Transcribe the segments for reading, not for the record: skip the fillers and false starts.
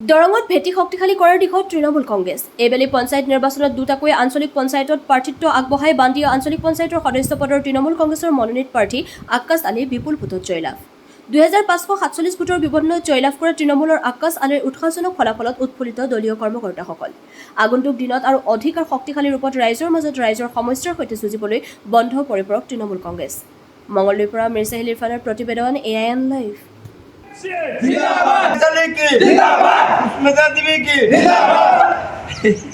দৰঙত ভেটি শক্তিশালী কৰাৰ দিশত তৃণমূল কংগ্ৰেছ। এইবেলি পঞ্চায়ত নিৰ্বাচনত দুটাকৈ আঞ্চলিক পঞ্চায়তত প্ৰাৰ্থিত্ব আগবঢ়াই বান্দিয়া আঞ্চলিক পঞ্চায়তৰ সদস্য পদৰ তৃণমূল কংগ্ৰেছৰ মনোনীত প্ৰাৰ্থী আক্কাছ আলী বিপুল ভোটত জয়লাভ। 2547 ভোটৰ ব্যৱধানত জয়লাভ কৰা তৃণমূলৰ আক্কাছ আলীৰ উৎসাহজনক ফলাফলত উৎফুল্লিত দলীয় কৰ্মকৰ্তাসকল। আগন্তুক দিনত আৰু অধিক আৰু শক্তিশালী ৰূপত ৰাইজৰ মাজত ৰাইজৰ সমস্যাৰ সৈতে যুঁজিবলৈ বন্ধ পৰিপৰক তৃণমূল কংগ্ৰেছ। মঙলদৈৰ পৰা মিৰ্জাহিল ইৰফানৰ প্ৰতিবেদন AIN লাইভ। जिंदाबाद जिंदाबाद स्मिता देवी की जिंदाबाद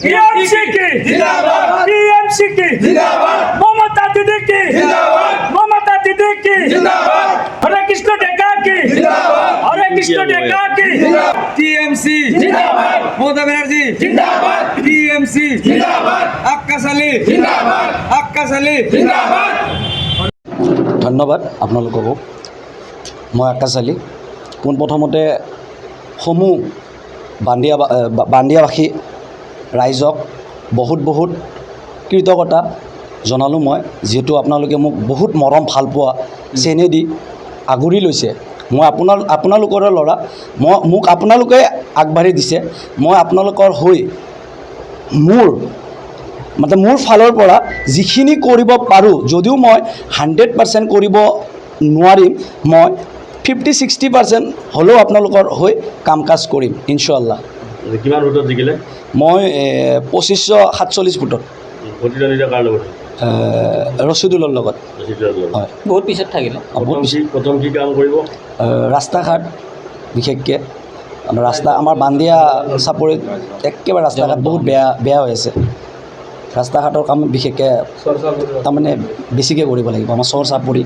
टीएमसी की जिंदाबाद टीएमसी की जिंदाबाद ममता दीदी की जिंदाबाद ममता दीदी की जिंदाबाद हरे कृष्ण डेका की जिंदाबाद हरे कृष्ण डेका की टीएमसी जिंदाबाद ममता बनर्जी जिंदाबाद टीएमसी जिंदाबाद आक्कास आली जिंदाबाद आक्कास आली जिंदाबाद। ধন্যবাদ আপোনালোককো। মই আক্কাছ আলী পোনপ্ৰথমতে সমূহ বান্দিয়াবাসী ৰাইজক বহুত কৃতজ্ঞতা জনালোঁ মই, যিহেতু আপোনালোকে মোক বহুত মৰম ভাল পোৱা চেনে দি আগুৰি লৈছে। মই আপোনালোকৰে ল'ৰা, মোক আপোনালোকে আগবাঢ়ি দিছে। মই আপোনালোকৰ হৈ মোৰ ফালৰ পৰা যিখিনি কৰিব পাৰোঁ, যদিও মই 100% কৰিব নোৱাৰিম, মই 50-60% হ'লেও আপোনালোকৰ হৈ কাম কাজ কৰিম ইনশাআল্লাহ। কিমান ভোটত জিকিলে? মই 2547 ভোটত প্ৰতিদ্বন্দ্বিতা কাৰ লগত? ৰচিদুলৰ লগত। হয়, বহুত পিছত থাকিলে। প্ৰথম কি কাম কৰিব? ৰাস্তা ঘাট, বিশেষকৈ আমাৰ বান্দিয়া চাপৰিত একেবাৰে ৰাস্তা ঘাট বহুত বেয়া হৈ আছে। ৰাস্তা ঘাটৰ কাম বিশেষকৈ তাৰমানে বেছিকৈ কৰিব লাগিব। আমাৰ চৰ চাপৰি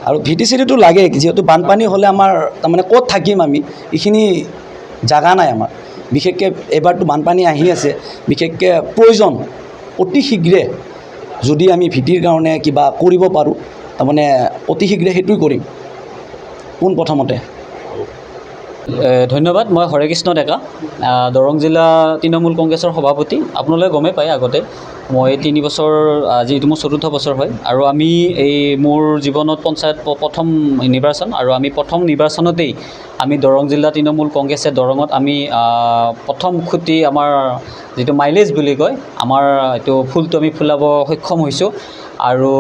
আৰু VTCটো লাগে, যিহেতু বানপানী হ'লে আমাৰ তাৰমানে ক'ত থাকিম আমি, এইখিনি জাগা নাই আমাৰ। বিশেষকৈ এবাৰতো বানপানী আহি আছে, বিশেষকৈ প্ৰয়োজন অতি শীঘ্ৰে যদি আমি VTৰ কাৰণে কিবা কৰিব পাৰোঁ, তাৰমানে অতি শীঘ্ৰে সেইটোৱে কৰিম পোনপ্ৰথমতে। ধন্যবাদ। মই হৰে কৃষ্ণ ডেকা, দৰং জিলা তৃণমূল কংগ্ৰেছৰ সভাপতি। আপোনালোকে গমেই পায়, আগতে মই 3 বছৰ, আজি এইটো মোৰ 4ৰ্থ বছৰ হয়। আৰু আমি মোৰ জীৱনত পঞ্চায়ত প্ৰথম নিৰ্বাচন, আৰু আমি প্ৰথম নিৰ্বাচনতেই আমি দৰং জিলা তৃণমূল কংগ্ৰেছে দৰঙত আমি প্ৰথম খুঁটি, আমাৰ যিটো মাইলেজ বুলি কয়, আমাৰ এইটো ফুলটো আমি ফুলাব সক্ষম হৈছোঁ। আৰু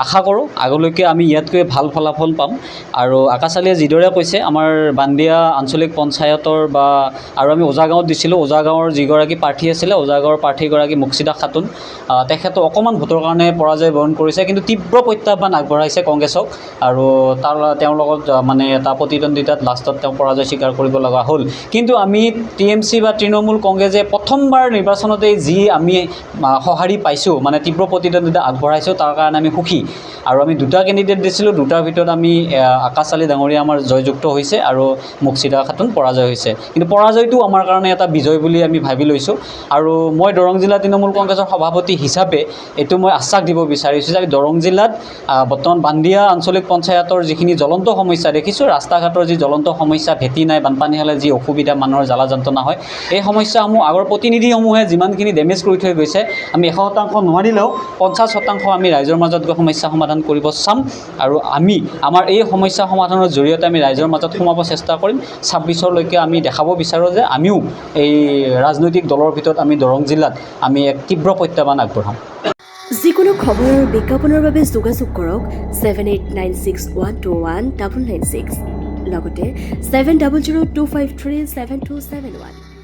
আশা কৰোঁ আগলৈকে আমি ইয়াতকৈ ভাল ফলাফল পাম। আৰু আক্কাছ আলীয়ে যিদৰে কৈছে, আমাৰ বান্দিয়া আঞ্চলিক পঞ্চায়তৰ আৰু আমি ওজাগাঁৱত দিছিলোঁ, ওজাগাঁৱৰ যিগৰাকী প্ৰাৰ্থী আছিলে, ওজাগাঁৱৰ প্ৰাৰ্থীগৰাকী মুক্সিদা খাতুন, তেখেতে অকণমান ভোটৰ কাৰণে পৰাজয় বৰণ কৰিছে, কিন্তু তীব্ৰ প্ৰত্যাহ্বান আগবঢ়াইছে কংগ্ৰেছক। আৰু তেওঁৰ লগত মানে এটা প্ৰতিদ্বন্দ্বিতাত লাষ্টত তেওঁ পৰাজয় স্বীকাৰ কৰিব লগা হ'ল। কিন্তু আমি TMC বা তৃণমূল কংগ্ৰেছে প্ৰথমবাৰ নিৰ্বাচনতেই যি আমি সঁহাৰি পাইছোঁ, মানে তীব্ৰ প্ৰতিদ্বন্দ্বিতা আগবঢ়াইছোঁ, তাৰ কাৰণে আমি সুখী। আৰু আমি 2টা কেণ্ডিডেট দিছিলোঁ, 2টাৰ ভিতৰত আমি আক্কাছ আলী ডাঙৰীয়া আমাৰ জয়যুক্ত হৈছে আৰু মুক্সিদা খাতুন পৰাজয় হৈছে। কিন্তু পৰাজয়টো আমাৰ কাৰণে এটা বিজয় বুলি আমি ভাবি লৈছোঁ। আৰু মই দৰং জিলা তৃণমূল কংগ্ৰেছৰ সভাপতি হিচাপে এইটো মই আশ্বাস দিব বিচাৰিছোঁ যে আমি দৰং জিলাত বৰ্তমান বান্দিয়া আঞ্চলিক পঞ্চায়তৰ যিখিনি জ্বলন্ত সমস্যা দেখিছোঁ, ৰাস্তা ঘাটৰ যি জ্বলন্ত সমস্যা, ভেটি নাই, বানপানী হ'লে যি অসুবিধা, মানুহৰ জ্বালা যন্ত্ৰণা হয়, এই সমস্যাসমূহ আগৰ প্ৰতিনিধিসমূহে যিমানখিনি ডেমেজ কৰি থৈ গৈছে, আমি 100% নোৱাৰিলেও 50% আমি ৰাইজৰ মাজত গৈ সমস্যা সমাধান কৰিব চাম। আৰু আমাৰ এই সমস্যা সমাধানৰ জৰিয়তে আমি ৰাইজৰ মাজত সোমাব চেষ্টা কৰিম। 26লৈকে আমি দেখাব বিচাৰোঁ যে আমিও এই ৰাজনৈতিক দলৰ ভিতৰত আমি দৰং জিলাত আমি এক তীব্ৰ প্ৰত্যাহ্বান আগবঢ়াম। যিকোনো খবৰ আৰু বিজ্ঞাপনৰ বাবে যোগাযোগ কৰক 7896121996, লগতে 7002537271।